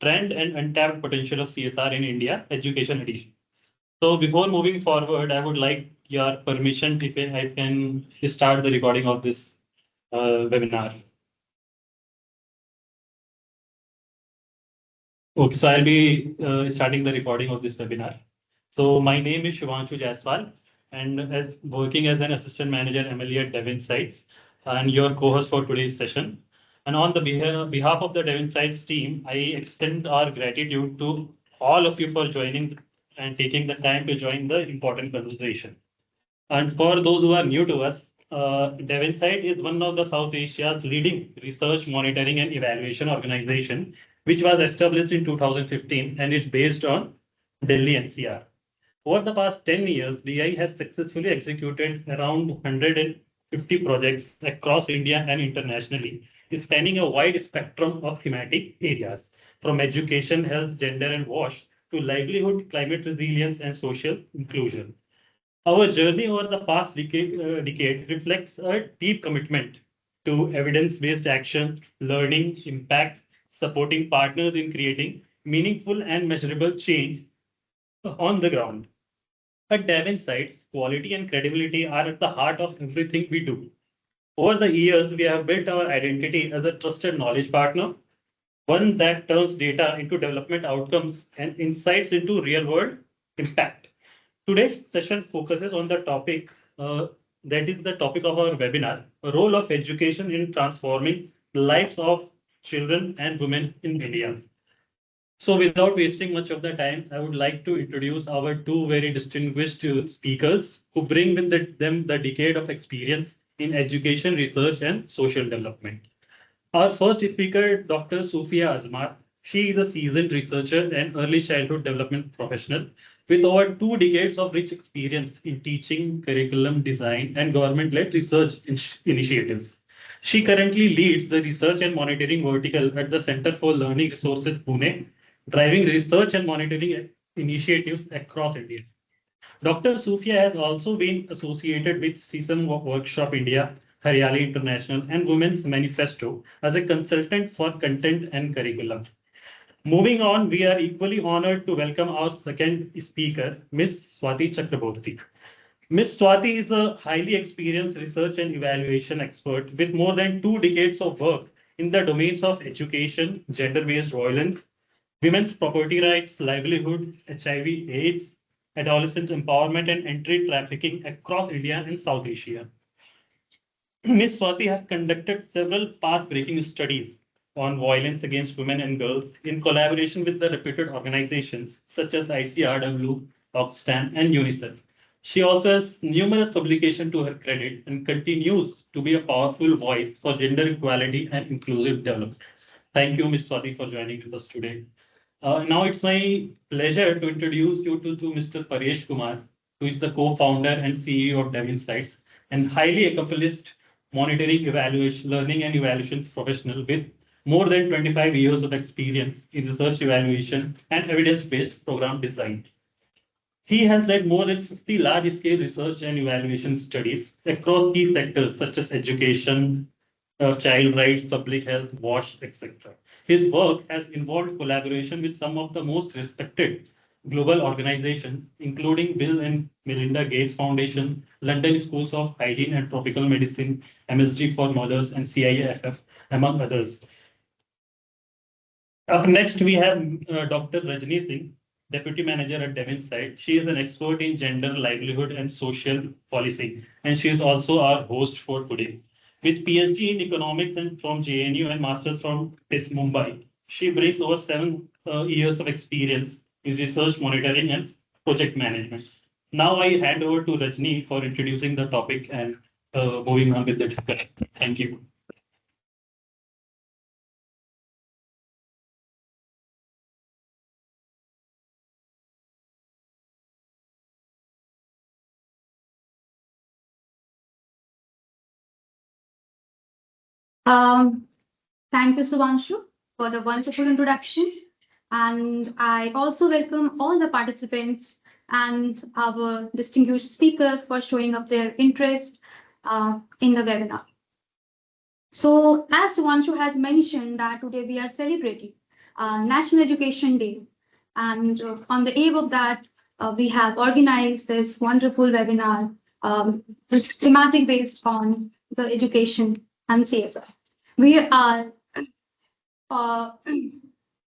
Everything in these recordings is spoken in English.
Trend and Untapped Potential of CSR in India, Education Edition. So before moving forward, I would like your permission if I can start the recording of this webinar. Okay, so I'll be starting the recording of this webinar. So my name is Shivanshu Jaiswal, and as working as an assistant manager MLE at Dev Insights, and your co-host for today's session. And on the behalf of the Dev Insights team, I extend our gratitude to all of you for joining and taking the time to join the important conversation. And for those who are new to us, DevInsight is one of the South Asia's leading research, monitoring, and evaluation organization, which was established in 2015, and it's based on Delhi NCR. Over the past 10 years, DI has successfully executed around 150 projects across India and internationally, spanning a wide spectrum of thematic areas, from education, health, gender, and WASH to livelihood, climate resilience, and social inclusion. Our journey over the past decade reflects a deep commitment to evidence-based action, learning, impact, supporting partners in creating meaningful and measurable change on the ground. At Dev Insights, quality and credibility are at the heart of everything we do. Over the years, we have built our identity as a trusted knowledge partner, one that turns data into development outcomes and insights into real-world impact. Today's session focuses on the topic that is the topic of our webinar, a role of education in transforming the lives of children and women in India. So without wasting much of the time, I would like to introduce our two very distinguished speakers who bring with them the decade of experience in education, research, and social development. Our first speaker, Dr. Sufia Azmat. She is a seasoned researcher and early childhood development professional with over 2 decades of rich experience in teaching, curriculum design, and government-led research initiatives. She currently leads the research and monitoring vertical at the Center for Learning Resources, Pune, driving research and monitoring initiatives across India. Dr. Sufia has also been associated with CSM Workshop India, Haryali International, and Women's Manifesto as a consultant for content and curriculum. Moving on, we are equally honored to welcome our second speaker, Ms. Swati Chakraborty. Ms. Swati is a highly experienced research and evaluation expert with more than 2 decades of work in the domains of education, gender-based violence, women's property rights, livelihood, HIV/AIDS, adolescent empowerment, and anti-trafficking across India and South Asia. Ms. Swati has conducted several path-breaking studies on violence against women and girls in collaboration with the reputed organizations such as ICRW, Oxfam, and UNICEF. She also has numerous publications to her credit and continues to be a powerful voice for gender equality and inclusive development. Thank you, Ms. Swati, for joining with us today. Now it's my pleasure to introduce you to Mr. Paresh Kumar, who is the co-founder and CEO of Dev Insights and highly accomplished monitoring, evaluation, learning and evaluation professional with more than 25 years of experience in research evaluation and evidence-based program design. He has led more than 50 large-scale research and evaluation studies across key sectors such as education, child rights, public health, WASH, etc. His work has involved collaboration with some of the most respected global organizations, including Bill and Melinda Gates Foundation, London Schools of Hygiene and Tropical Medicine, MSD for Mothers, and CIFF, among others. Up next, we have Dr. Rajni Singh, Deputy Manager at Dev Insights. She is an expert in gender, livelihood, and social policy, and she is also our host for today. With PhD in economics and from JNU and Masters from TIS Mumbai, she brings over 7 years of experience in research monitoring and project management. Now I hand over to Rajni for introducing the topic and moving on with the discussion. Thank you. Thank you, Suvanshu, for the wonderful introduction. And I also welcome all the participants and our distinguished speaker for showing up their interest in the webinar. So as Suvanshu has mentioned that today we are celebrating National Education Day. And on the eve of that, we have organized this wonderful webinar, this thematic based on the education and CSR. We are,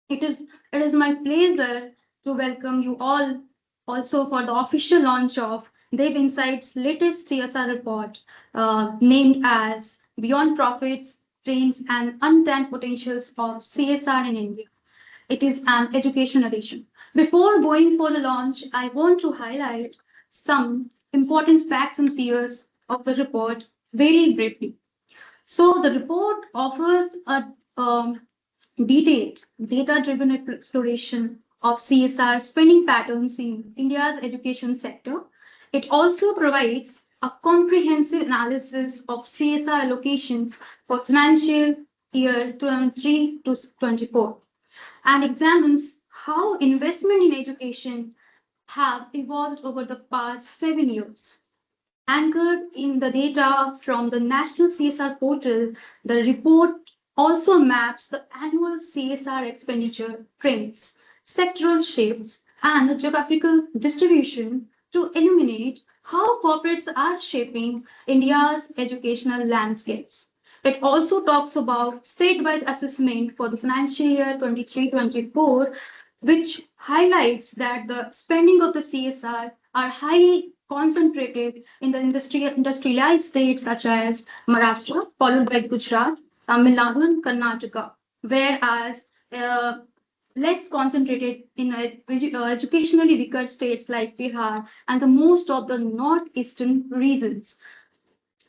it is my pleasure to welcome you all also for the official launch of Dev Insights latest CSR report, named as Beyond Profits, Trends and Untapped Potentials of CSR in India. It is an education edition. Before going for the launch, I want to highlight some important facts and figures of the report very briefly. So the report offers a detailed data-driven exploration of CSR spending patterns in India's education sector. It also provides a comprehensive analysis of CSR allocations for financial year 23 to 24 and examines how investment in education have evolved over the past 7 years. Anchored in the data from the National CSR portal, the report also maps the annual CSR expenditure trends, sectoral shifts, and geographical distribution to illuminate how corporates are shaping India's educational landscapes. It also talks about state-wise assessment for the financial year 23-24, which highlights that the spending of the CSR are highly concentrated in the industrialized states such as Maharashtra, followed by Gujarat, Tamil Nadu, and Karnataka, whereas less concentrated in educationally weaker states like Bihar and the most of the northeastern regions,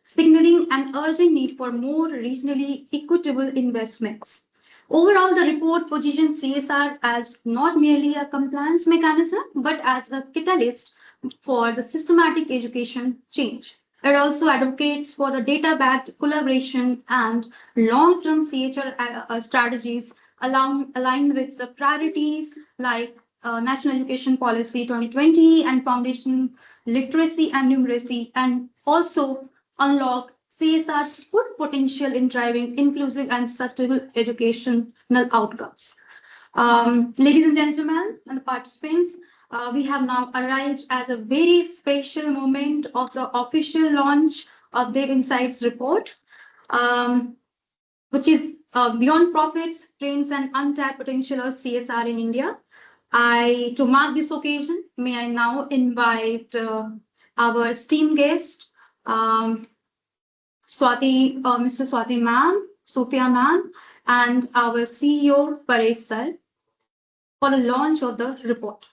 signaling an urgent need for more regionally equitable investments. Overall, the report positions CSR as not merely a compliance mechanism, but as a catalyst for the systematic education change. It also advocates for the data-backed collaboration and long-term CHR strategies aligned with the priorities like National Education Policy 2020 and Foundation Literacy and Numeracy, and also unlock CSR's full potential in driving inclusive and sustainable educational outcomes. Ladies and gentlemen and participants, we have now arrived at a very special moment of the official launch of Dev Insights report, which is Beyond Profits, Trends and Untapped Potential of CSR in India. To mark this occasion, may I now invite our esteemed guest, Mr. Swati ma'am, Sophia ma'am, and our CEO, Paresh sir, for the launch of the report.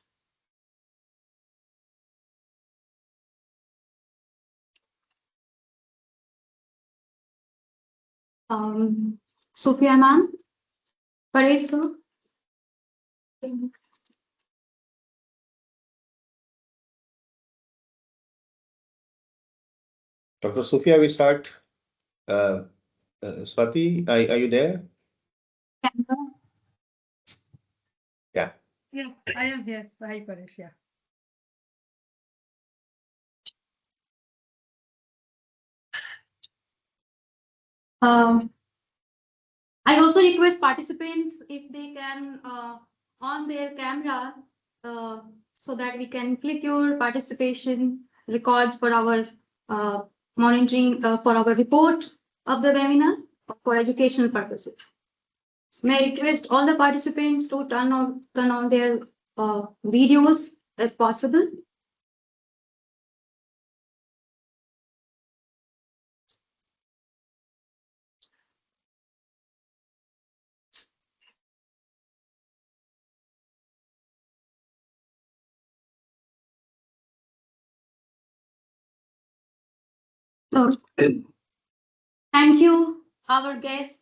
Sophia ma'am, Paresh sir. Dr. Sophia, we start. Swati, are you there? Yeah. Yeah, I am here. Hi, Paresh. Yeah. I also request participants if they can on their camera so that we can click your participation, record for our monitoring for our report of the webinar for educational purposes. So may I request all the participants to turn on their videos if possible. So, thank you, our guests,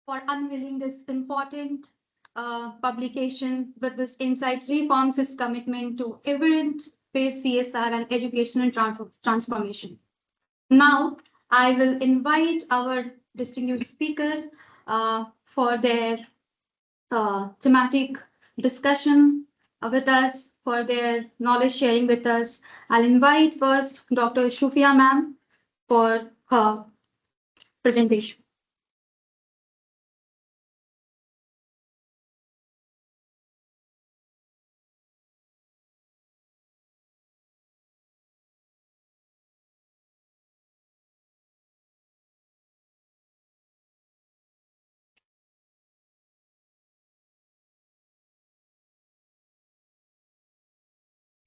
for unveiling this important publication with this Insights reforms its commitment to evidence-based CSR and educational transformation. Now, I will invite our distinguished speaker for their thematic discussion with us, for their knowledge sharing with us. I'll invite first Dr. Shufia ma'am for her presentation.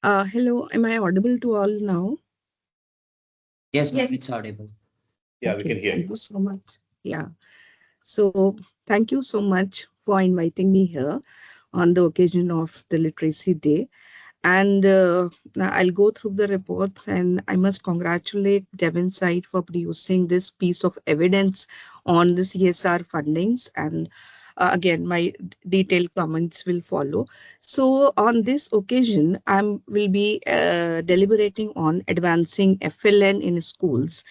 Hello, am I audible to all now? Yes, ma'am, Yes. it's audible. Yeah, we Okay, can hear thank you. you so much. Yeah, so thank you so much for inviting me here on the occasion of the Literacy Day. And I'll go through the reports, and I must congratulate Devon Site for producing this piece of evidence on the CSR fundings. And again, my detailed comments will follow. So on this occasion, I will be deliberating on advancing FLN in schools.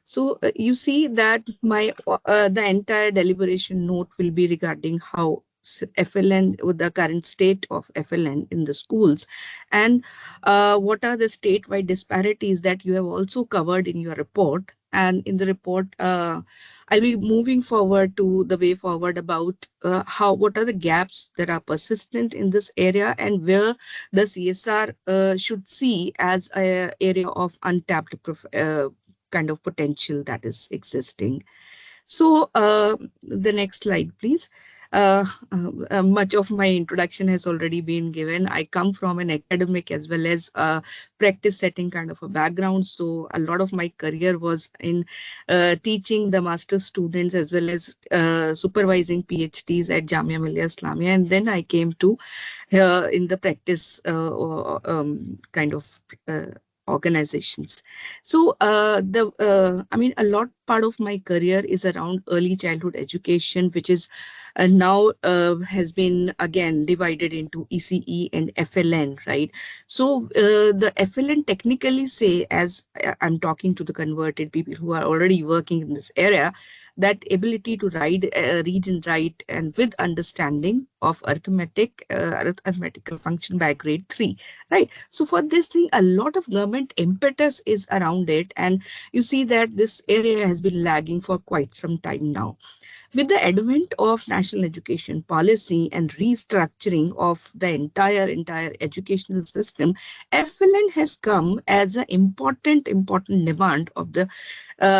So you see that my the entire deliberation note will be regarding how FLN, with the current state of FLN in the schools, and what are the statewide disparities that you have also covered in your report. And in the report, I'll be moving forward to the way forward about how what are the gaps that are persistent in this area and where the CSR should see as a area of untapped kind of potential that is existing. So the next slide, please. Much of my introduction has already been given. I come from an academic as well as practice setting kind of a background. So a lot of my career was in teaching the master's students as well as supervising PhDs at Jamia Millia Islamia. And then I came to in the practice kind of organizations. So I mean, a lot part of my career is around early childhood education, which is now has been again divided into ECE and FLN, right? So the FLN technically say, as I'm talking to the converted people who are already working in this area, that ability to read and write and with understanding of arithmetical function by grade 3, right? So for this thing, a lot of government impetus is around it, and you see that this area has been lagging for quite some time now. With the advent of national education policy and restructuring of the entire educational system, FLN has come as an important demand of the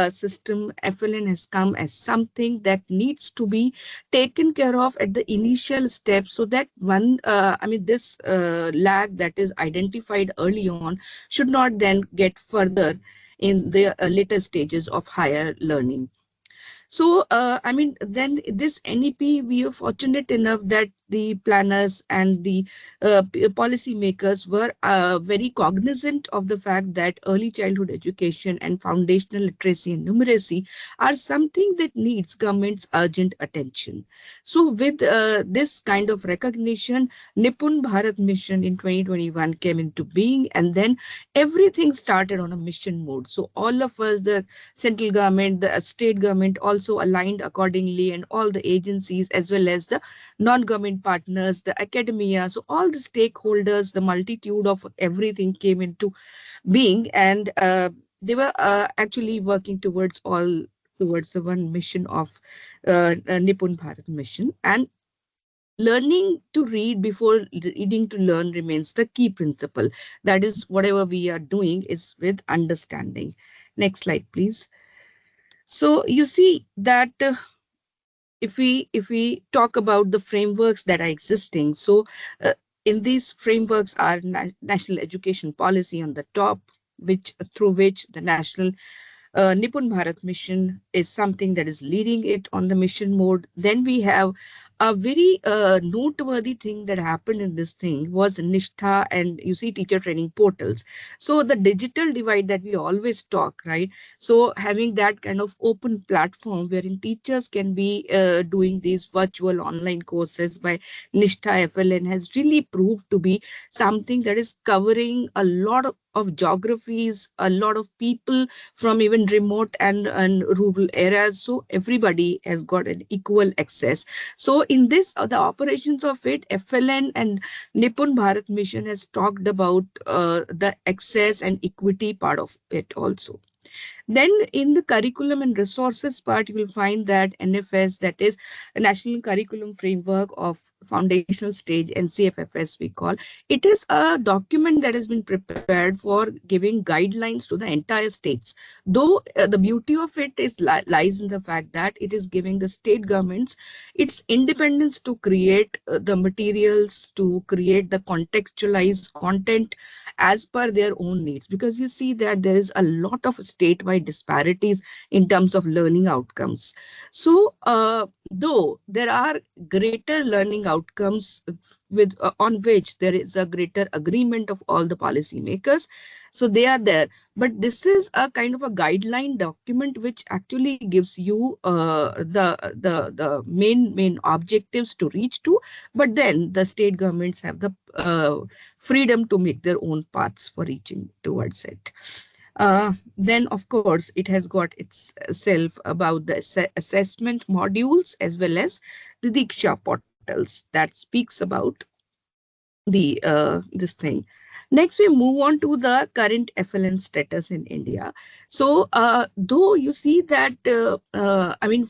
system. FLN has come as something that needs to be taken care of at the initial steps, so that I mean, this lag that is identified early on should not then get further in the later stages of higher learning. So, I mean, then this NEP, we are fortunate enough that the planners and the policy makers were very cognizant of the fact that early childhood education and foundational literacy and numeracy are something that needs government's urgent attention. So with this kind of recognition, Nipun Bharat mission in 2021 came into being, and then everything started on a mission mode. So all of us, the central government, the state government also aligned accordingly, and all the agencies as well as the non-government partners, the academia. So all the stakeholders, the multitude of everything came into being, and they were actually working towards the one mission of Nipun Bharat mission. And learning to read before reading to learn remains the key principle. That is, whatever we are doing is with understanding. Next slide, please. So you see that if we talk about the frameworks that are existing, so in these frameworks are national education policy on the top, which through which the national Nipun Bharat mission is something that is leading it on the mission mode. Then we have a very noteworthy thing that happened in this thing was Nishtha and you see teacher training portals. So the digital divide that we always talk, right? So having that kind of open platform wherein teachers can be doing these virtual online courses by Nishtha FLN has really proved to be something that is covering a lot of geographies, a lot of people from even remote and rural areas. So everybody has got an equal access. So in this, the operations of it, FLN and Nipun Bharat Mission has talked about the access and equity part of it also. Then in the curriculum and resources part, you will find that NFS, that is a National Curriculum Framework of Foundational Stage, NCFFS we call. It is a document that has been prepared for giving guidelines to the entire states. Though the beauty of it is lies in the fact that it is giving the state governments its independence to create the materials, to create the contextualized content as per their own needs, because you see that there is a lot of statewide disparities in terms of learning outcomes. So though there are greater learning outcomes with on which there is a greater agreement of all the policymakers, so they are there, but this is a kind of a guideline document which actually gives you the main objectives to reach to, but then the state governments have the freedom to make their own paths for reaching towards it. Then, of course, it has got itself about the assessment modules as well as the Diksha portals that speaks about the this thing. Next, we move on to the current FLN status in India. So, though you see that, I mean,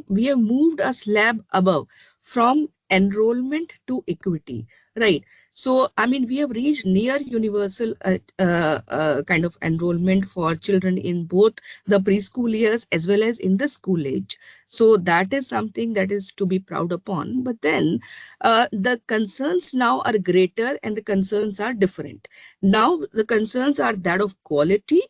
we have moved a slab above from enrollment to equity, right? So, I mean, we have reached near universal kind of enrollment for children in both the preschool years as well as in the school age. So that is something that is to be proud upon. But then the concerns now are greater and the concerns are different. Now the concerns are that of quality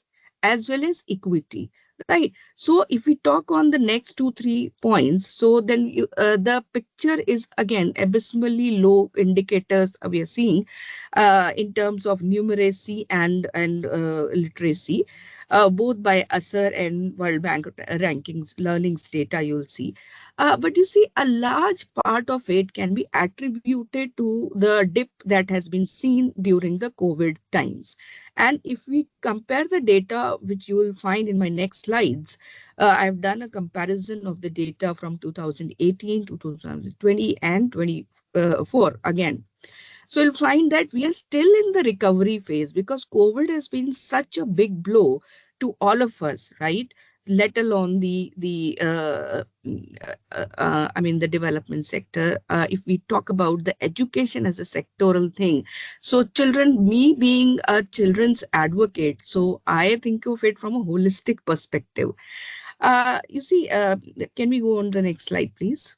as well as equity, right? So if we talk on the next 2-3 points, so then the picture is again abysmally low indicators we are seeing in terms of numeracy and literacy, both by USER and World Bank rankings, learnings data you'll see. But you see, a large part of it can be attributed to the dip that has been seen during the COVID times. And if we compare the data, which you will find in my next slides, I've done a comparison of the data from 2018 to 2020 and 24 again. So you'll find that we are still in the recovery phase because COVID has been such a big blow to all of us, right? Let alone I mean, the development sector. If we talk about the education as a sectoral thing, so children, me being a children's advocate, so I think of it from a holistic perspective. You see, can we go on the next slide, please?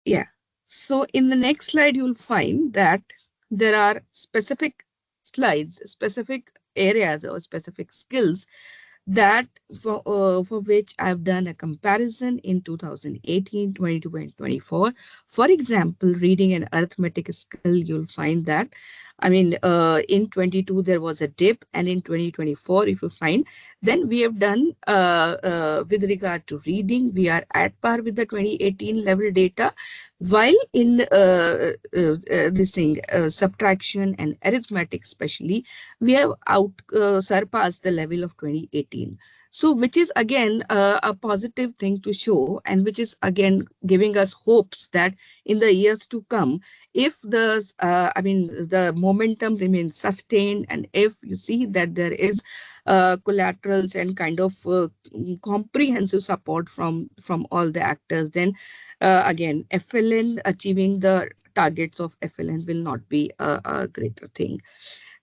Yeah. So in the next slide, you'll find that there are specific slides, specific areas or specific skills that for which I've done a comparison in 2018, 22, and 24. For example, reading and arithmetic skill, you'll find that, I mean, in 22, there was a dip, and in 2024, if you find, then we have done, with regard to reading, we are at par with the 2018 level data, while in this thing, subtraction and arithmetic especially, we have surpassed the level of 2018. So which is again a positive thing to show, and which is again giving us hopes that in the years to come, if I mean, the momentum remains sustained, and if you see that there is collaterals and kind of comprehensive support from all the actors, then again, FLN, achieving the targets of FLN will not be a greater thing.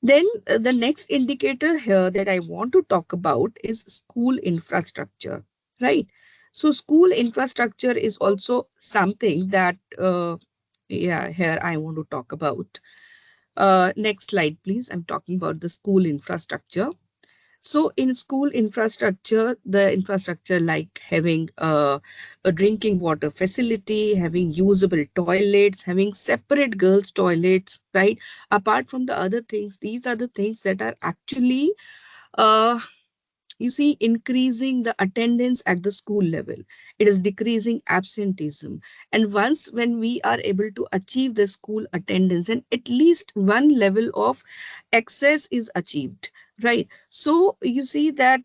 Then the next indicator here that I want to talk about is school infrastructure, right? So school infrastructure is also something that, yeah, here I want to talk about. Next slide, please. I'm talking about the school infrastructure. So in school infrastructure, the infrastructure like having a drinking water facility, having usable toilets, having separate girls' toilets, right? Apart from the other things, these are the things that are actually uh, you see, increasing the attendance at the school level. It is decreasing absenteeism. And once when we are able to achieve the school attendance and at least one level of excess is achieved, Right. So you see that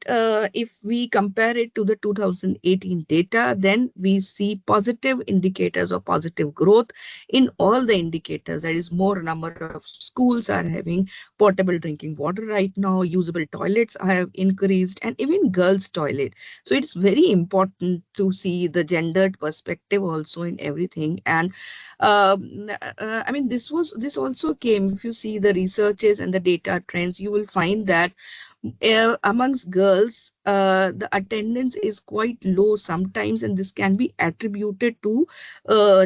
if we compare it to the 2018 data, then we see positive indicators of positive growth in all the indicators. That is, more number of schools are having portable drinking water right now, usable toilets have increased, and even girls' toilet. So it's very important to see the gendered perspective also in everything. And I mean, this also came, if you see the researches and the data trends, you will find that amongst girls, the attendance is quite low sometimes, and this can be attributed to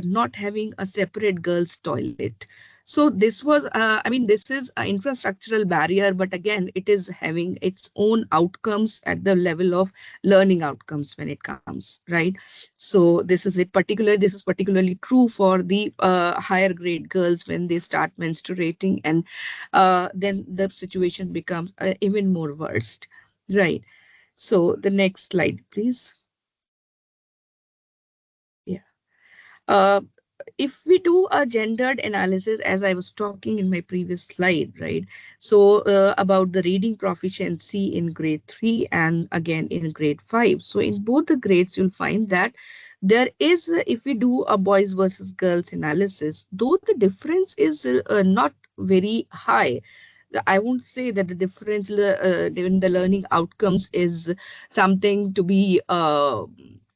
not having a separate girls' toilet. So this was, I mean, this is an infrastructural barrier, but again, it is having its own outcomes at the level of learning outcomes when it comes, right? So this is particularly true for the higher grade girls when they start menstruating, and then the situation becomes even more worst, right? So the next slide, please. Yeah. Uh, if we do a gendered analysis, as I was talking in my previous slide, right? So about the reading proficiency in grade 3 and again in grade 5. So in both the grades, you'll find that there is, if we do a boys versus girls analysis, though the difference is not very high, I won't say that the difference in the learning outcomes is something to be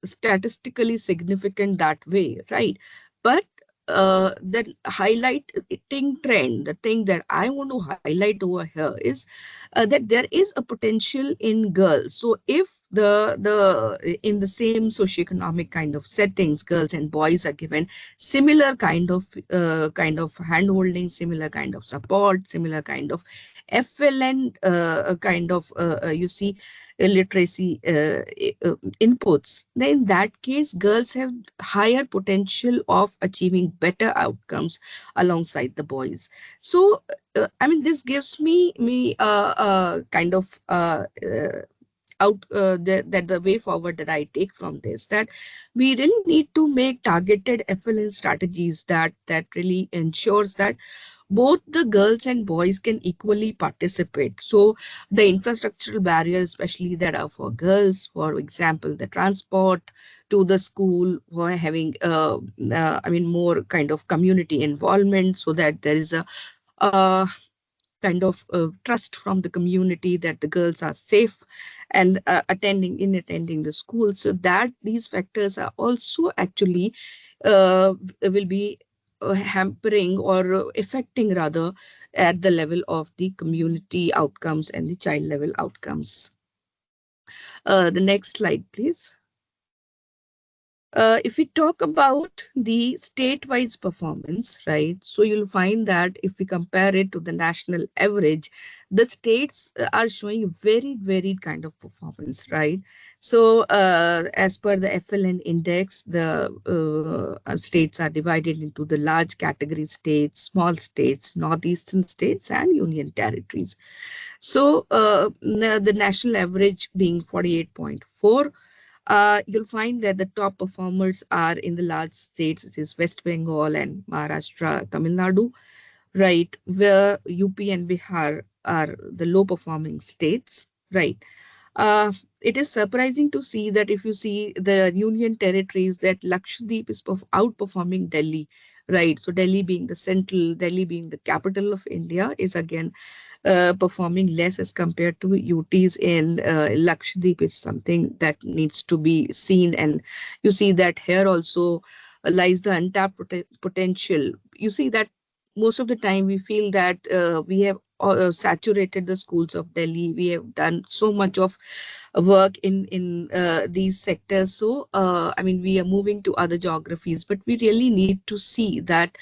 statistically significant that way, right? But the highlighting trend, the thing that I want to highlight over here is that there is a potential in girls. So if the in the same socioeconomic kind of settings, girls and boys are given similar kind of handholding, similar kind of support, similar kind of FLN kind of you see literacy inputs, then in that case, girls have higher potential of achieving better outcomes alongside the boys. So, I mean, this gives me kind of that the way forward that I take from this, that we really need to make targeted FLN strategies that really ensures that both the girls and boys can equally participate. So the infrastructural barriers, especially that are for girls, for example, the transport to the school, or having, I mean, more kind of community involvement, so that there is a uh, kind of trust from the community that the girls are safe and attending the school, so that these factors are also actually will be hampering or affecting rather at the level of the community outcomes and the child level outcomes. The next slide, please. If we talk about the state-wise performance, right? So you'll find that if we compare it to the national average, the states are showing very varied kind of performance, right? So as per the FLN index, the states are divided into the large category states, small states, northeastern states, and union territories. So the national average being 48.4, you'll find that the top performers are in the large states, such as West Bengal and Maharashtra, Tamil Nadu, right, where UP and Bihar are the low performing states, right. Uh, it is surprising to see that if you see the union territories, that Lakshadweep is outperforming Delhi, right? So Delhi being the capital of India, is again performing less as compared to UTs in Lakshadweep is something that needs to be seen. And you see that here also lies the untapped potential. You see that most of the time we feel that we have saturated the schools of Delhi. We have done so much of work in these sectors. So, I mean, we are moving to other geographies, but we really need to see that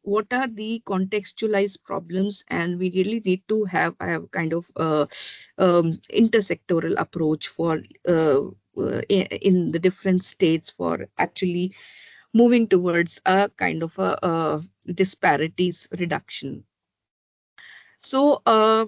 what are the contextualized problems, and we really need to have kind of intersectoral approach for in the different states for actually moving towards a kind of a disparities reduction. So, I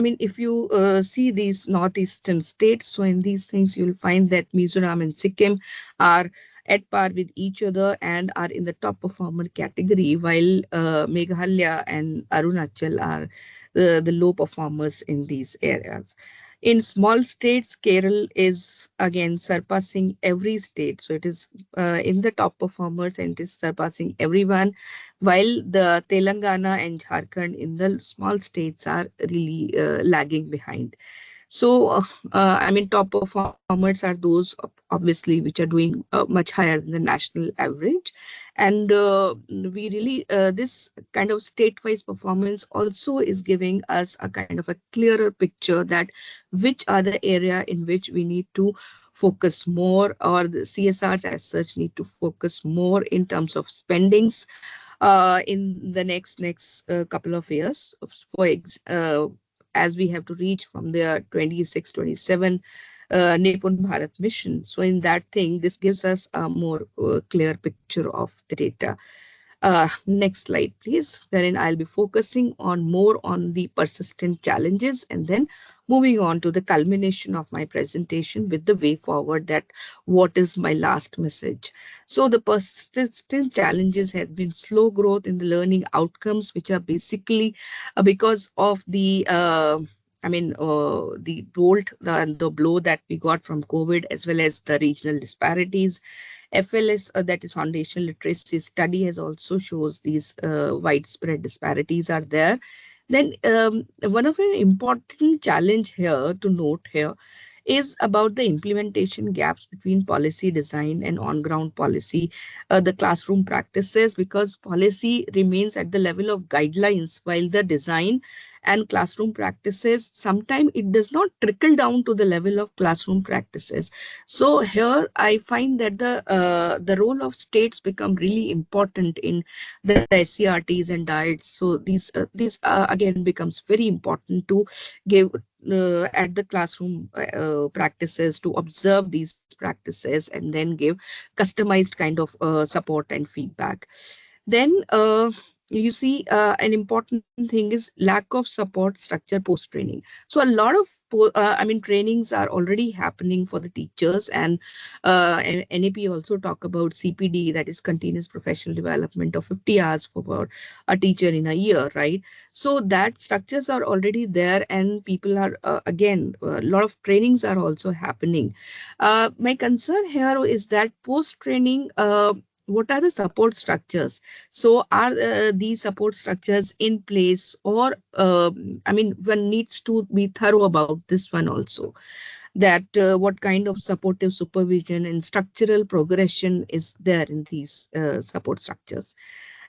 mean, if you see these northeastern states, so in these things, you'll find that Mizoram and Sikkim are at par with each other and are in the top performer category, while Meghalaya and Arunachal are the low performers in these areas. In small states, Kerala is again surpassing every state. So it is in the top performers and it is surpassing everyone, while the Telangana and Jharkhand in the small states are really lagging behind. So, I mean, top performers are those obviously which are doing much higher than the national average. And we really, this kind of state-wise performance also is giving us a kind of a clearer picture that which are the area in which we need to focus more, or the CSRs as such need to focus more in terms of spendings in the next couple of years. As we have to reach from the 26-27 Nippon Bharat mission. So in that thing, this gives us a more clear picture of the data. Next slide, please, wherein I'll be focusing on more on the persistent challenges and then moving on to the culmination of my presentation with the way forward, that what is my last message. So the persistent challenges have been slow growth in the learning outcomes, which are basically because of the the bolt, the blow that we got from COVID, as well as the regional disparities. FLS, that is foundational literacy study, has also shows these widespread disparities are there. Then one of an important challenge here to note here is about the implementation gaps between policy design and on-ground policy, the classroom practices, because policy remains at the level of guidelines, while the design and classroom practices, sometimes it does not trickle down to the level of classroom practices. So here I find that the role of states become really important in the SCRTs and diets. So these again becomes very important to give at the classroom practices, to observe these practices and then give customized kind of support and feedback. Then you see an important thing is lack of support structure post training. So a lot of trainings are already happening for the teachers, and NAP also talk about CPD, that is continuous professional development of 50 hours for a teacher in a year, right? So that structures are already there, and people are again, a lot of trainings are also happening. My concern here is that post training, what are the support structures? So are these support structures in place, or one needs to be thorough about this one also, that what kind of supportive supervision and structural progression is there in these support structures.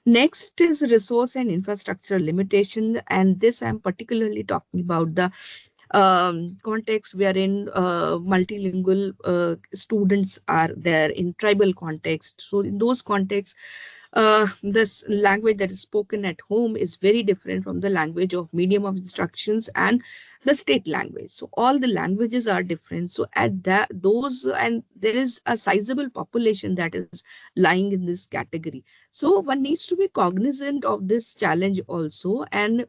Next is resource and infrastructure limitation, and this I'm particularly talking about the context wherein multilingual students are there in tribal context. So in those contexts, this language that is spoken at home is very different from the language of medium of instructions and the state language. So all the languages are different. So at that, those, and there is a sizable population that is lying in this category. So one needs to be cognizant of this challenge also. And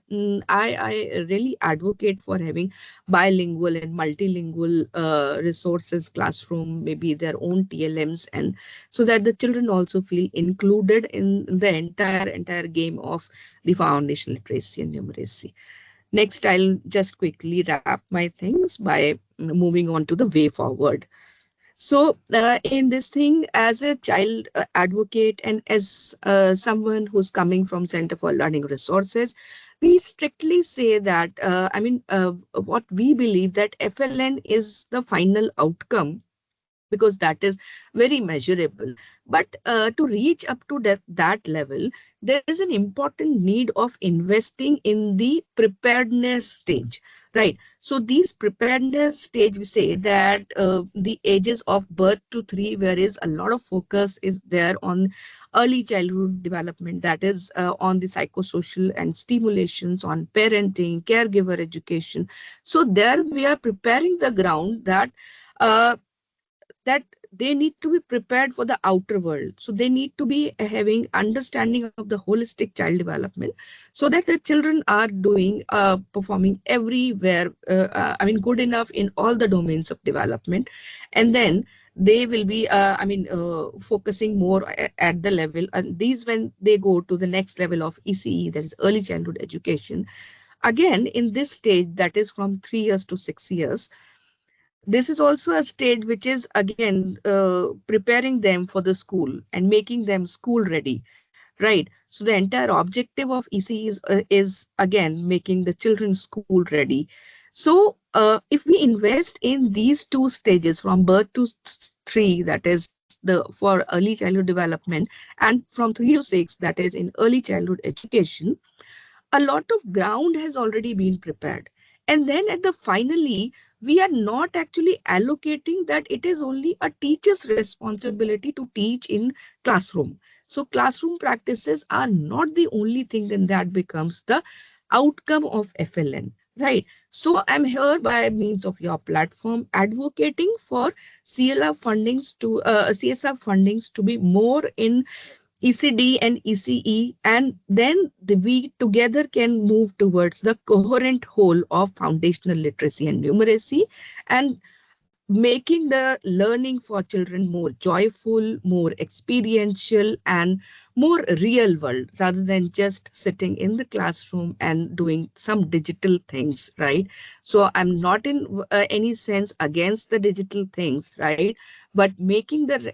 I really advocate for having bilingual and multilingual resources, classroom, maybe their own TLMs, and so that the children also feel included in the entire game of the foundation literacy and numeracy. Next, I'll just quickly wrap my things by moving on to the way forward. So in this thing, as a child advocate and as someone who's coming from Center for Learning Resources, we strictly say that, what we believe that FLN is the final outcome, because that is very measurable. But to reach up to that level, there is an important need of investing in the preparedness stage, right? So these preparedness stage, we say that the ages of birth to 3, whereas a lot of focus is there on early childhood development, that is on the psychosocial and stimulations, on parenting, caregiver education. So there we are preparing the ground uh, that they need to be prepared for the outer world. So they need to be having understanding of the holistic child development, so that the children are doing, performing everywhere, good enough in all the domains of development. And then they will be, focusing more at the level. And these, when they go to the next level of ECE, that is early childhood education, again, in this stage, that is from 3 years to 6 years, this is also a stage which is again preparing them for the school and making them school ready, right? So the entire objective of ECE is again making the children school ready. So if we invest in these two stages from birth to 3, that is the for early childhood development, and from 3 to 6, that is in early childhood education, a lot of ground has already been prepared. And then at the finally, we are not actually allocating that it is only a teacher's responsibility to teach in classroom. So classroom practices are not the only thing, then that becomes the outcome of FLN, right? So I'm here by means of your platform advocating for CSR fundings to be more in ECD and ECE, and then we together can move towards the coherent whole of foundational literacy and numeracy, and making the learning for children more joyful, more experiential, and more real world, rather than just sitting in the classroom and doing some digital things, right? So I'm not in any sense against the digital things, right? But making the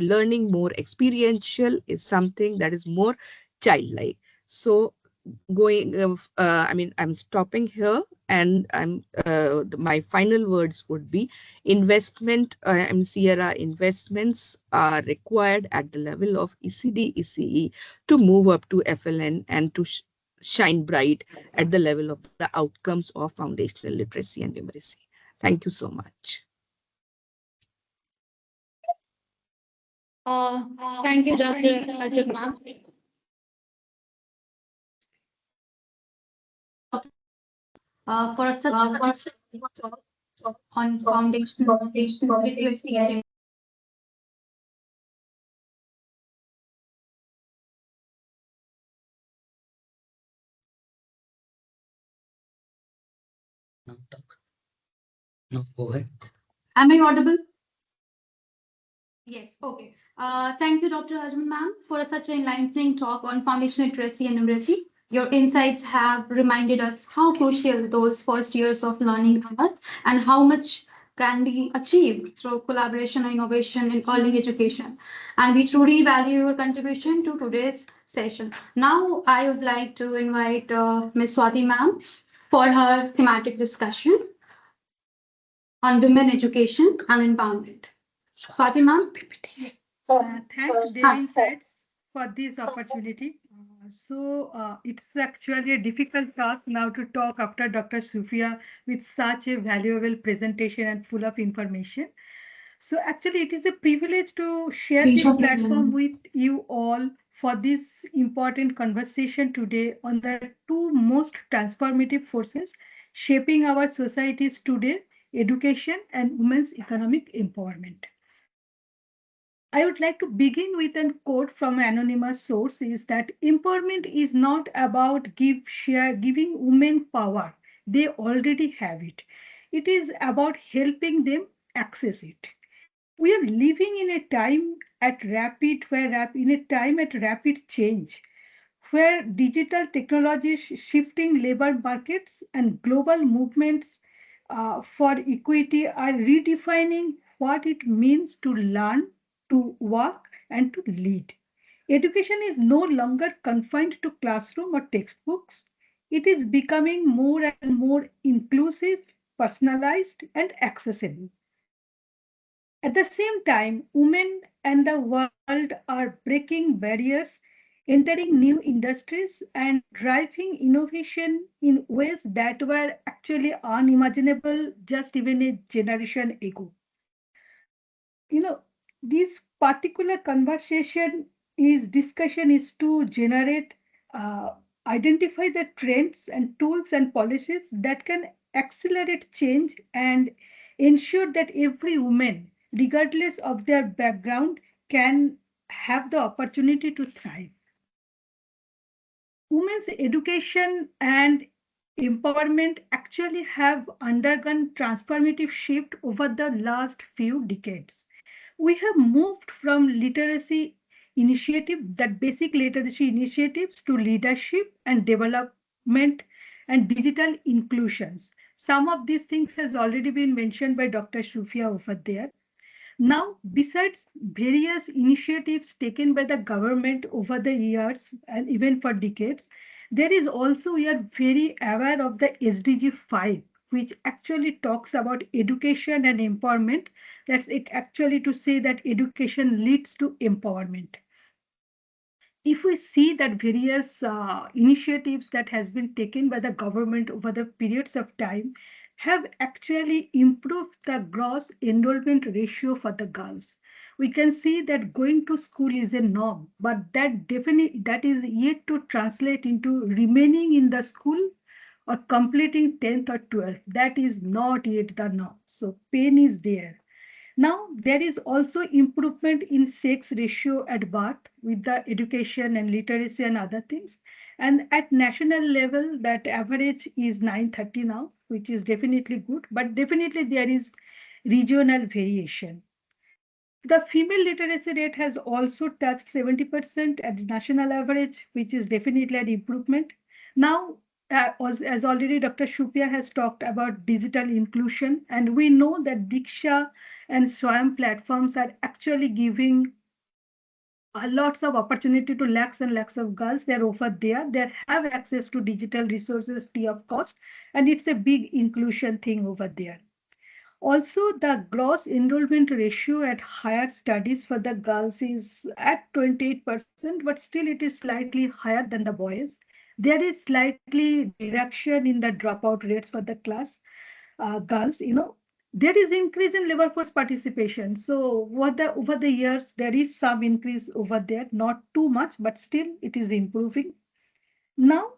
learning more experiential is something that is more childlike. So I'm stopping here, and my final words would be investment, Sierra investments are required at the level of ECD, ECE to move up to FLN and to shine bright at the level of the outcomes of foundational literacy and numeracy. Thank you so much. Uh, Thank you, Dr. Ajit ma'am, for such on foundational literacy and No, talk. No, go ahead. am I audible? Yes, okay. Thank you, Dr. Ajman ma'am, for such an enlightening talk on foundational literacy and numeracy. Your insights have reminded us how crucial those first years of learning are and how much can be achieved through collaboration and innovation in early education. And we truly value your contribution to today's session. Now, I would like to invite Ms. Swati ma'am for her thematic discussion on women education and empowerment. Swati ma'am. Thanks, dear insights, for this opportunity. It's actually a difficult task now to talk after Dr. Sufia with such a valuable presentation and full of information. So actually, it is a privilege to share this platform with you all for this important conversation today on the two most transformative forces shaping our societies today: education and women's economic empowerment. I would like to begin with a quote from an anonymous source is that empowerment is not about giving women power. They already have it. It is about helping them access it. We are living in a time at rapid change, where digital technology is shifting labor markets and global movements for equity are redefining what it means to learn, to work, and to lead. Education is no longer confined to classroom or textbooks. It is becoming more and more inclusive, personalized, and accessible. At the same time, women and the world are breaking barriers, entering new industries, and driving innovation in ways that were actually unimaginable just even a generation ago. You know, this particular discussion is to generate, identify the trends and tools and policies that can accelerate change and ensure that every woman, regardless of their background, can have the opportunity to thrive. Women's education and empowerment actually have undergone transformative shift over the last few decades. We have moved from literacy initiative, that basic literacy initiatives, to leadership and development and digital inclusions. Some of these things has already been mentioned by Dr. Shufia over there. Now, besides various initiatives taken by the government over the years and even for decades, there is also, we are very aware of the SDG 5, which actually talks about education and empowerment. That's it actually to say that education leads to empowerment. If we see that various initiatives that has been taken by the government over the periods of time have actually improved the gross enrollment ratio for the girls. We can see that going to school is a norm, but that is yet to translate into remaining in the school or completing 10th or 12th. That is not yet the norm. So pain is there. Now, there is also improvement in sex ratio at birth with the education and literacy and other things. And at national level, that average is 930 now, which is definitely good, but definitely there is regional variation. The female literacy rate has also touched 70% at the national average, which is definitely an improvement. Now, as already Dr. Shupia has talked about digital inclusion, and we know that Diksha and Swayam platforms are actually giving lots of opportunity to lakhs and lakhs of girls. They're over there. They have access to digital resources free of cost, and it's a big inclusion thing over there. Also, the gross enrollment ratio at higher studies for the girls is at 28%, but still it is slightly higher than the boys. There is slightly reduction in the dropout rates for the class girls. There is increase in labor force participation. So over the years, there is some increase over there, not too much, but still it is improving. Now,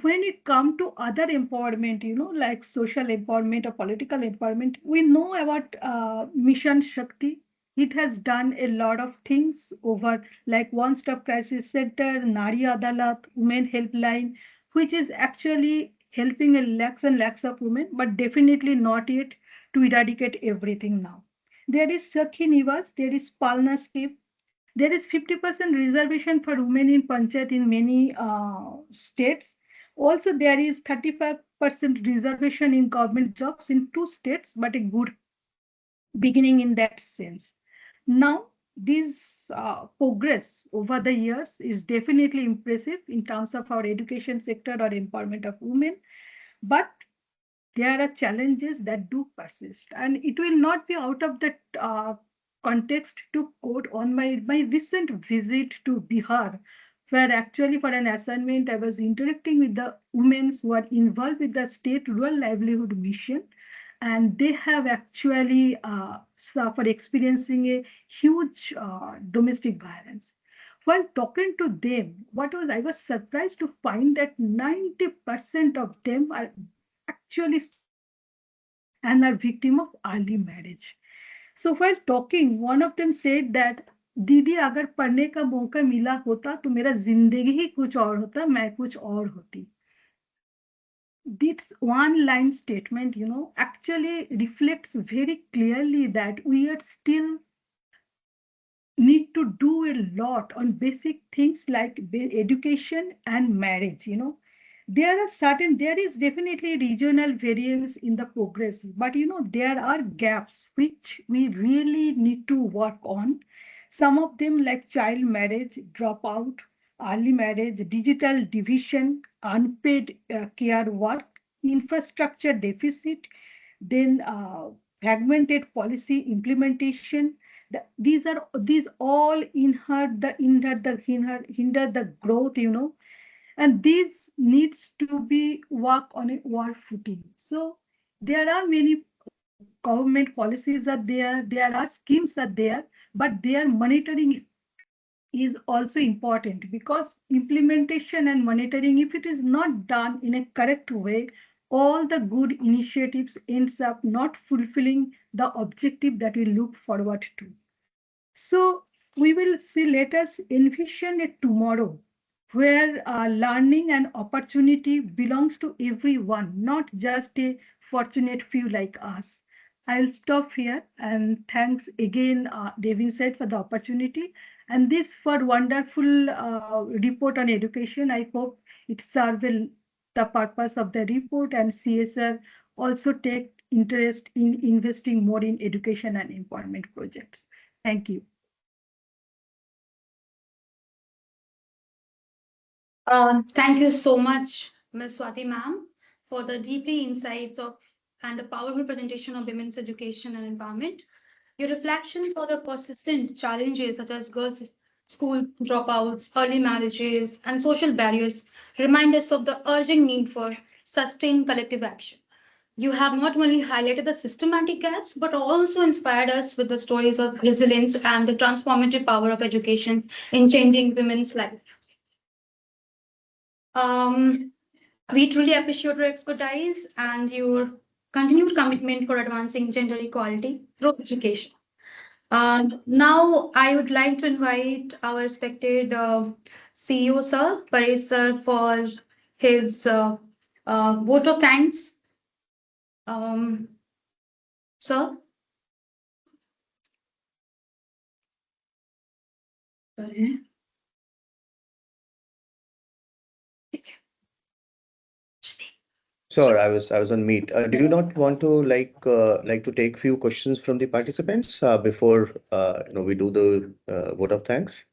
when it come to other empowerment, like social empowerment or political empowerment, we know about Mission Shakti. It has done a lot of things over, like one-stop crisis center, Nari Adalat, women helpline, which is actually helping a lakhs and lakhs of women, but definitely not yet to eradicate everything now. There is Sakhi Nivas, there is Palna scheme. There is 50% reservation for women in Panchayat in many states. Also, there is 35% reservation in government jobs in 2 states, but a good beginning in that sense. Now, this progress over the years is definitely impressive in terms of our education sector or empowerment of women, but there are challenges that do persist, and it will not be out of that context to quote on my recent visit to Bihar, where actually for an assignment I was interacting with the women who are involved with the state rural livelihood mission, and they have actually suffered experiencing a huge domestic violence. While talking to them, I was surprised to find that 90% of them are actually and are victim of early marriage. So while talking, one of them said that दीदी अगर पढ़ने का मौका मिला होता तो मेरा जिंदगी ही कुछ और होता, मैं कुछ और होती. This one line statement, actually reflects very clearly that we are still need to do a lot on basic things like education and marriage. There is definitely regional variance in the progress, but there are gaps which we really need to work on. Some of them like child marriage, dropout, early marriage, digital division, unpaid care work, infrastructure deficit, then fragmented policy implementation. These all hinder the growth, and this needs to be work on a war footing. So there are many government policies are there are schemes are there, but their monitoring is also important, because implementation and monitoring, if it is not done in a correct way, all the good initiatives ends up not fulfilling the objective that we look forward to. So we will see, let us envision a tomorrow where learning and opportunity belongs to everyone, not just a fortunate few like us. I'll stop here and thanks again, Devin said, for the opportunity and this for wonderful report on education. I hope it serves the purpose of the report and CSR also take interest in investing more in education and employment projects. Thank you. Thank you so much, Ms. Swati ma'am, for the deeply insights of and a powerful presentation of women's education and empowerment. Your reflections on the persistent challenges such as girls' school dropouts, early marriages, and social barriers remind us of the urgent need for sustained collective action. You have not only highlighted the systematic gaps, but also inspired us with the stories of resilience and the transformative power of education in changing women's life. Um, we truly appreciate your expertise and your continued commitment for advancing gender equality through education. Now, I would like to invite our respected CEO, Sir, Paresh, sir, for his vote of thanks. Sir? Sorry. Sure, I was on meet. Did you not want to like to take few questions from the participants before we do the vote of thanks?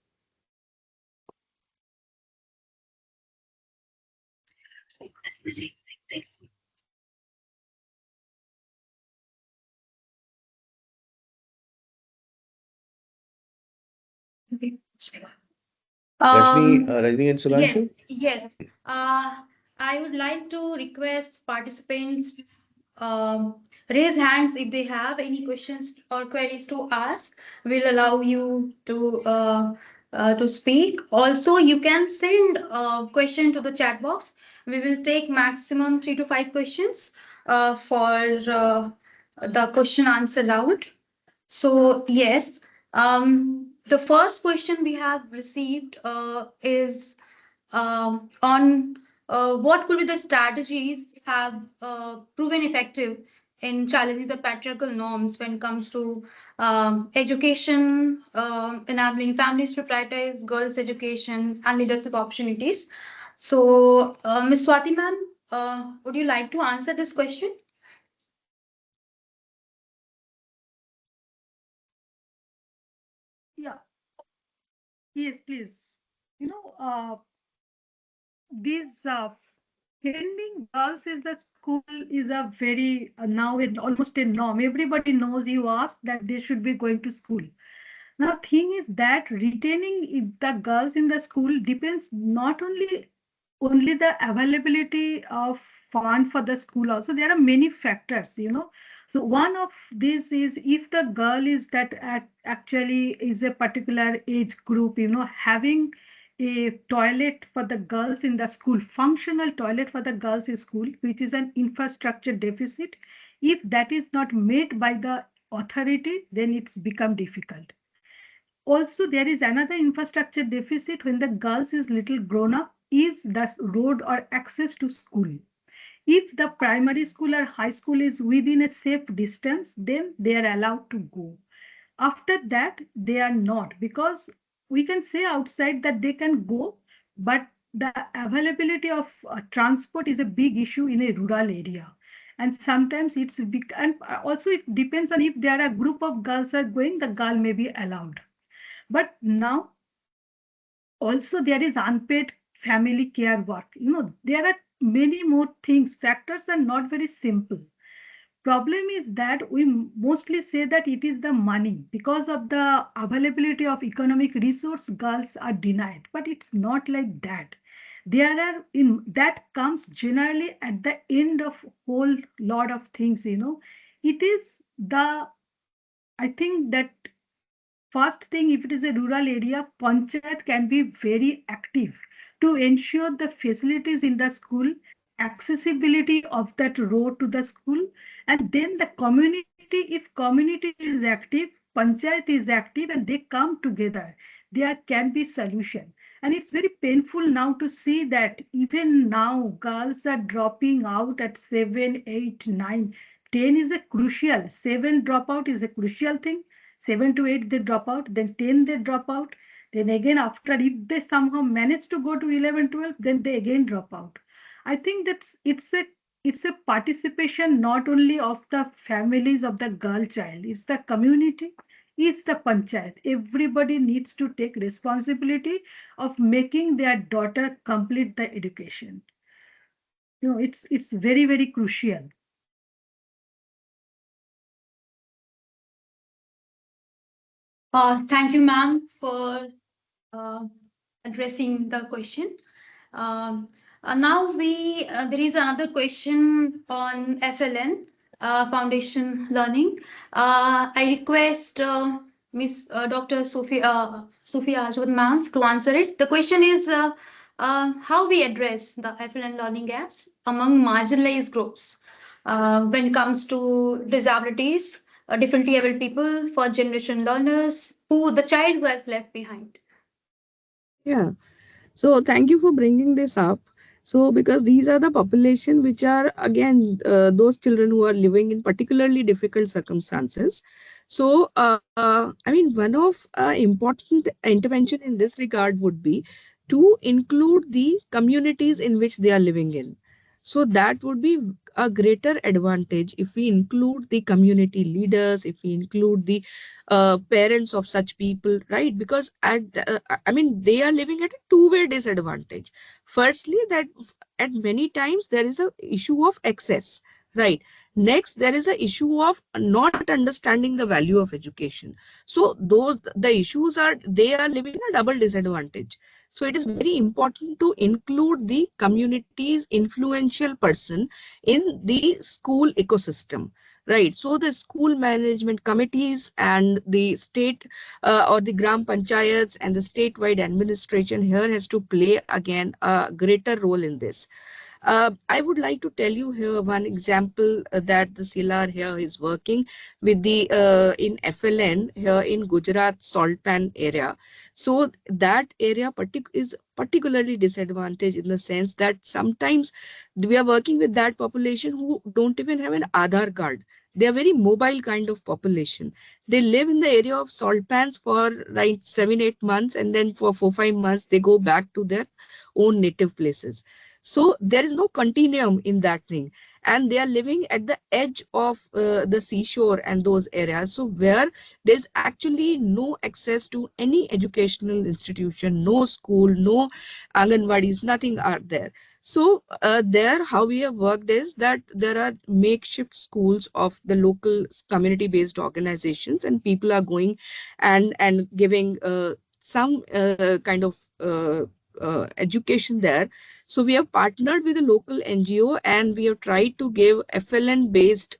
Rajni and Yes, Sudhanshu? yes. I would like to request participants raise hands if they have any questions or queries to ask. We'll allow you to speak. Also, you can send a question to the chat box. We will take maximum 3 to 5 questions for the question answer round. So yes, the first question we have received is on what could be the strategies have proven effective in challenging the patriarchal norms when it comes to education, enabling families to prioritize girls' education and leadership opportunities. So, Ms. Swati ma'am, would you like to answer this question? Yeah, yes, please. You know, these sending girls is the school is a very now it almost a norm. Everybody knows you ask that they should be going to school. Now, thing is that retaining the girls in the school depends not only the availability of fund for the school. Also, there are many factors. So one of these is if the girl is that actually is a particular age group. Having a toilet for the girls in the school, functional toilet for the girls in school, which is an infrastructure deficit. If that is not made by the authority, then it's become difficult. Also, there is another infrastructure deficit when the girls is little grown up is the road or access to school. If the primary school or high school is within a safe distance, then they are allowed to go. After that, they are not, because we can say outside that they can go, but the availability of transport is a big issue in a rural area. And sometimes it's big, and also it depends on if there are a group of girls are going, the girl may be allowed. But now also there is unpaid family care work. There are many more things. Factors are not very simple. Problem is that we mostly say that it is the money. Because of the availability of economic resource, girls are denied. But it's not like that. There are in that comes generally at the end of whole lot of things. It is the I think that first thing, if it is a rural area, Panchayat can be very active to ensure the facilities in the school, accessibility of that road to the school, and then the community, if community is active, Panchayat is active, and they come together. there can be solution. And it's very painful now to see that even now girls are dropping out at 7, 8, 9. 10 is a crucial, 7 dropout is a crucial thing. 7 to 8 they drop out, then 10 they drop out. Then again after, if they somehow manage to go to 11, 12, then they again drop out. I think that's it's a participation not only of the families of the girl child, it's the community, it's the panchayat. Everybody needs to take responsibility of making their daughter complete the education. It's very, very crucial. Thank you, ma'am, for uh, addressing the question. Um, Now there is another question on FLN, Foundation Learning. I request Miss Dr. Sophia Ajwad ma'am to answer it. The question is how we address the FLN learning gaps among marginalized groups when it comes to disabilities, differently able people, first generation learners, who the child who has left behind. Yeah. So thank you for bringing this up. So because these are the population which are again those children who are living in particularly difficult circumstances. So I mean one of important intervention in this regard would be to include the communities in which they are living in. So that would be a greater advantage if we include the community leaders, if we include the parents of such people, right? Because I mean, they are living at a two-way disadvantage. Firstly, that at many times there is a issue of excess, right? Next, there is a issue of not understanding the value of education. So those the issues are they are living in a double disadvantage. So it is very important to include the community's influential person in the school ecosystem. Right. So the school management committees and the state or the gram panchayats and the statewide administration here has to play again a greater role in this. I would like to tell you here one example that the CLR here is working with the in FLN here in Gujarat salt pan area. So that area is particularly disadvantaged in the sense that sometimes we are working with that population who don't even have an Aadhaar card. They are very mobile kind of population. They live in the area of salt pans for like 7, 8 months, and then for 4, 5 months they go back to their own native places. So there is no continuum in that thing, and they are living at the edge of the seashore and those areas. So where there's actually no access to any educational institution, no school, no anganwadis, nothing are there. So there, how we have worked is that there are makeshift schools of the local community-based organizations, and people are going and giving some kind of education there. So we have partnered with a local NGO and we have tried to give FLN-based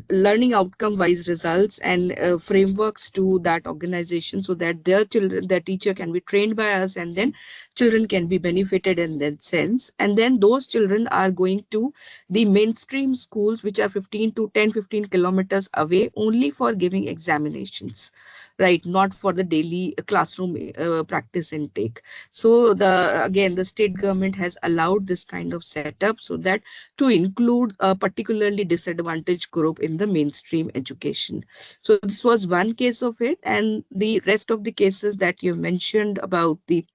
learning outcome-wise results and frameworks to that organization so that their children, their teacher can be trained by us, and then children can be benefited in that sense. And then those children are going to the mainstream schools, which are 15 to 10, 15 kilometers away, only for giving examinations, right? Not for the daily classroom practice intake. So again, the state government has allowed this kind of setup so that to include a particularly disadvantaged group in the mainstream education. So this was one case of it, and the rest of the cases that you mentioned about the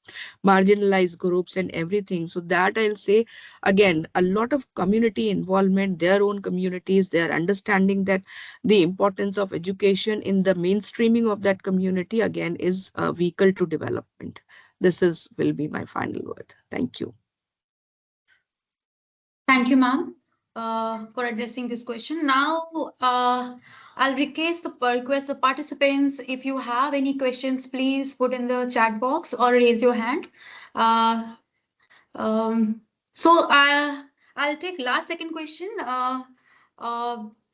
marginalized groups and everything. So that I'll say again, a lot of community involvement, their own communities, they are understanding that the importance of education in the mainstreaming of that community again is a vehicle to development. This will be my final word. Thank you. Thank you, ma'am, for addressing this question. Now, I'll request the participants. If you have any questions, please put in the chat box or raise your hand. Uh, um, so I'll take last second question. Uh,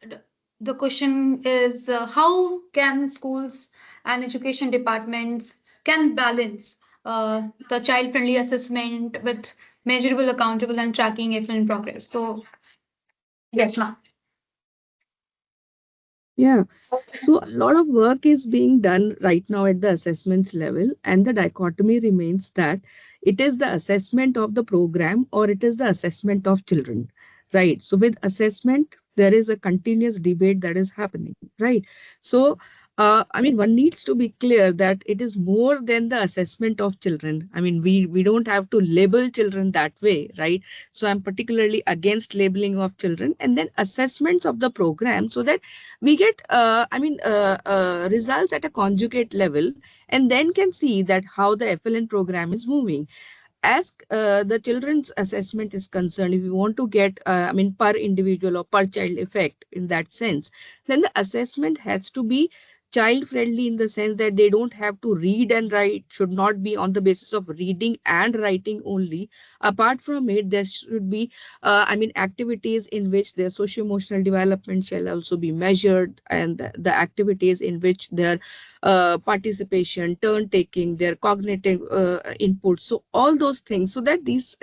d- the question is how can schools and education departments can balance the child-friendly assessment with measurable, accountable, and tracking effort in progress? So yes, ma'am. Yeah. So a lot of work is being done right now at the assessments level, and the dichotomy remains that it is the assessment of the program or it is the assessment of children, right? So with assessment, there is a continuous debate that is happening, right? So, I mean, one needs to be clear that it is more than the assessment of children. I mean, we don't have to label children that way, right? So I'm particularly against labeling of children, and then assessments of the program so that we get results at a conjugate level, and then can see that how the FLN program is moving. As the children's assessment is concerned, if you want to get per individual or per child effect in that sense, then the assessment has to be child friendly in the sense that they don't have to read and write, should not be on the basis of reading and writing only. Apart from it, there should be activities in which their socio-emotional development shall also be measured, and the activities in which their participation, turn taking, their cognitive input. So all those things, so that these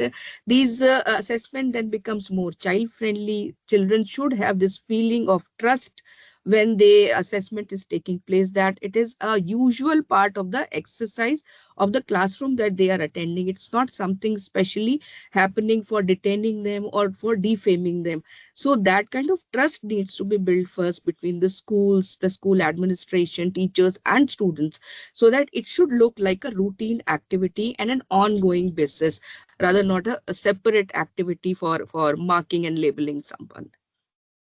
assessment then becomes more child friendly. Children should have this feeling of trust when the assessment is taking place, that it is a usual part of the exercise of the classroom that they are attending. It's not something specially happening for detaining them or for defaming them. So that kind of trust needs to be built first between the schools, the school administration, teachers, and students, so that it should look like a routine activity and an ongoing basis, rather not a separate activity for marking and labeling someone.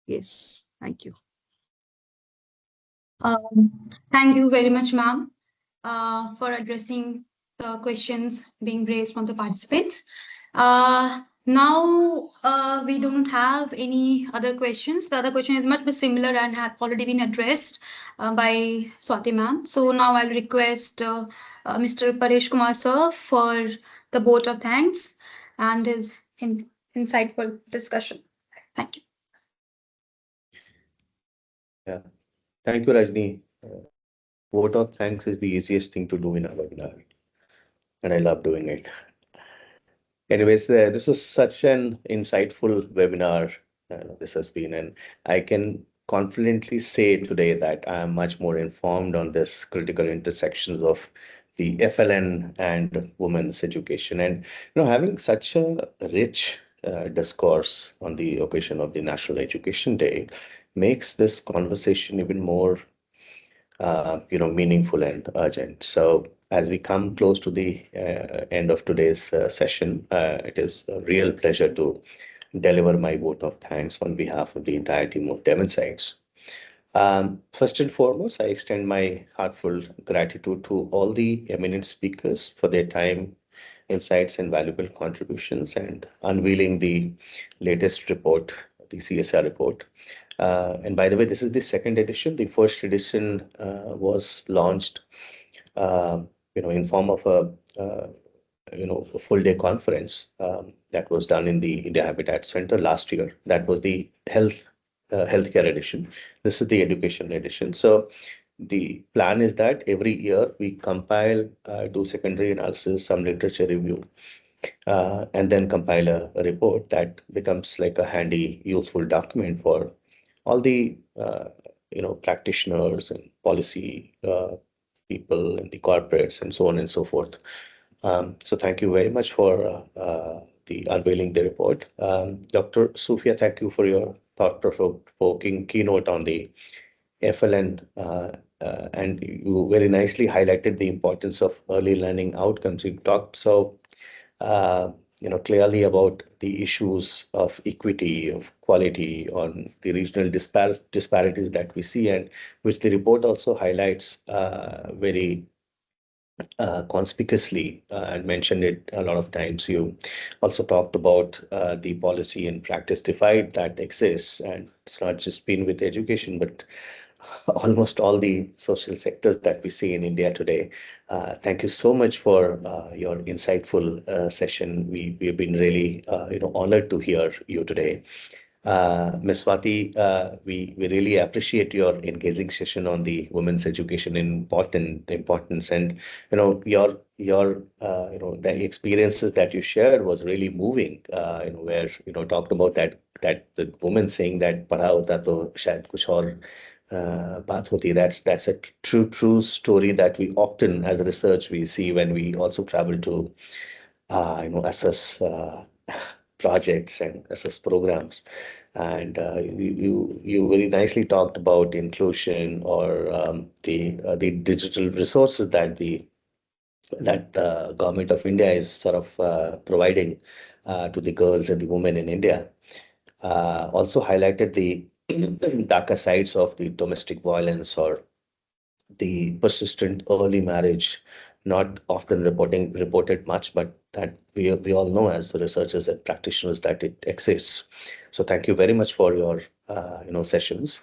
Yes, thank you. Thank you very much, ma'am, for addressing the questions being raised from the participants. Now, we don't have any other questions. The other question is much more similar and had already been addressed by Swati ma'am. So now I'll request Mr. Paresh Kumar sir for the vote of thanks and his insightful discussion. Thank you. Yeah. Thank you, Rajni. Vote of thanks is the easiest thing to do in a webinar, and I love doing it. Anyways, this was such an insightful webinar. This has been, and I can confidently say today that I am much more informed on this critical intersections of the FLN and women's education. And having such a rich discourse on the occasion of the National Education Day makes this conversation even more meaningful and urgent. So as we come close to the end of today's session, it is a real pleasure to deliver my vote of thanks on behalf of the entire team of Devon Sites. First and foremost, I extend my heartfelt gratitude to all the eminent speakers for their time, insights, and valuable contributions, and unveiling the latest report, the CSR report. And by the way, this is the second edition. The first edition was launched, in form of a full day conference that was done in the India Habitat Center last year. That was the healthcare edition. This is the education edition. So the plan is that every year we compile, do secondary analysis, some literature review, and then compile a report that becomes like a handy, useful document for all the practitioners and policy people and the corporates and so on and so forth. So thank you very much for the unveiling the report. Dr. Sufia, thank you for your thought-provoking keynote on the FLN, and you very nicely highlighted the importance of early learning outcomes. You talked uh, clearly about the issues of equity, of quality, on the regional disparities that we see, and which the report also highlights very conspicuously and mentioned it a lot of times. You also talked about the policy and practice divide that exists, and it's not just been with education, but almost all the social sectors that we see in India today. Thank you so much for your insightful session. We have been really honored to hear you today. Ms. Swati, we really appreciate your engaging session on the women's education importance, and the experiences that you shared was really moving. Where talked about that the woman saying that "पढ़ा होता तो शायद कुछ और बात होती है. That's a true story that we often, as research, we see when we also travel to assess projects and assess programs. And you very nicely talked about inclusion or the digital resources that government of India is sort of providing to the girls and the women in India. Also highlighted the darker sides of the domestic violence or the persistent early marriage, not often reported much, but that we all know as the researchers and practitioners that it exists. So thank you very much for your sessions.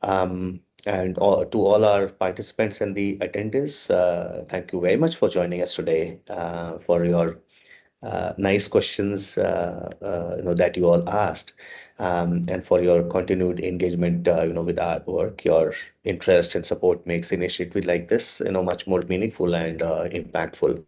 And to all our participants and the attendees, thank you very much for joining us today, for your nice questions that you all asked, and for your continued engagement with our work. Your interest and support makes initiative like this much more meaningful and impactful.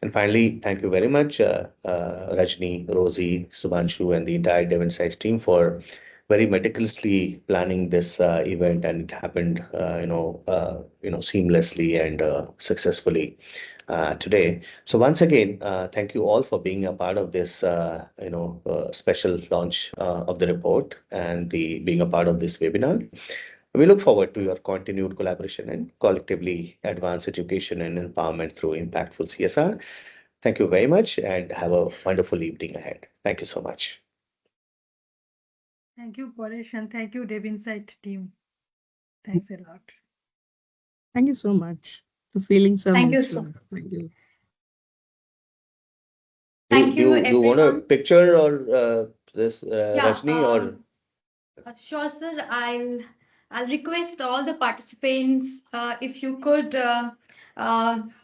And finally, thank you very much, Rajni, Rosie, Subhanshu, and the entire Dev Insights team for very meticulously planning this event, and it happened seamlessly and successfully today. So once again, thank you all for being a part of this special launch of the report and the being a part of this webinar. We look forward to your continued collaboration and collectively advance education and empowerment through impactful CSR. Thank you very much and have a wonderful evening ahead. Thank you so much. Thank you, Paresh, and thank you, Dev Insight team. Thanks a lot. Thank you so much. The feelings are Thank you mutual. so. Thank you. Thank you, You want a everyone. picture or this Yeah, Rajni or? Sure, sir. I'll request all the participants if you could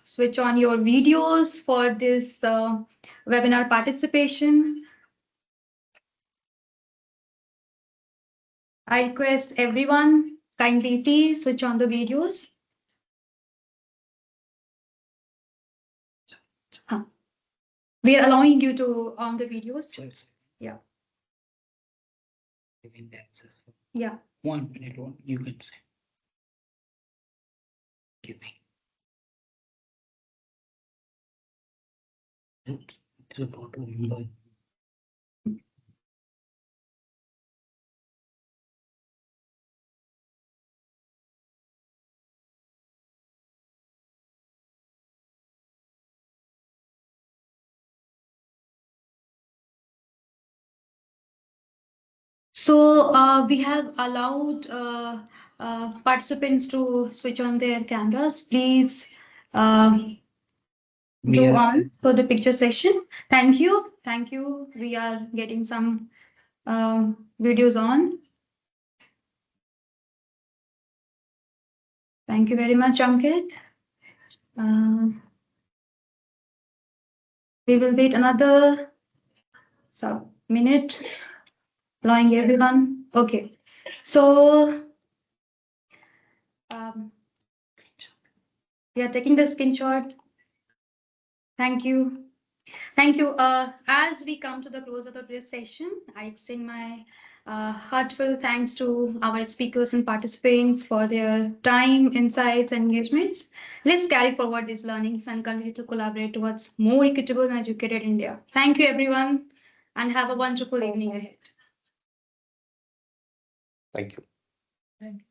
switch on your videos for this webinar participation. I request everyone kindly please switch on the videos. We are allowing you to on the videos. Yeah. Giving the access for Yeah. 1 minute, you can say. Giving. It's about to remember. So we have allowed participants to switch on their cameras. Please go on for the picture session. Thank you. Thank you. We are getting some videos on. Thank you very much, Ankit. We will wait another minute, allowing everyone. Okay. So we are taking the screenshot. Thank you. Thank you. As we come to the close of today's session, I extend my heartfelt thanks to our speakers and participants for their time, insights, and engagements. Let's carry forward these learnings and continue to collaborate towards more equitable and educated India. Thank you, everyone, and have a wonderful evening ahead. Thank you. Thank you.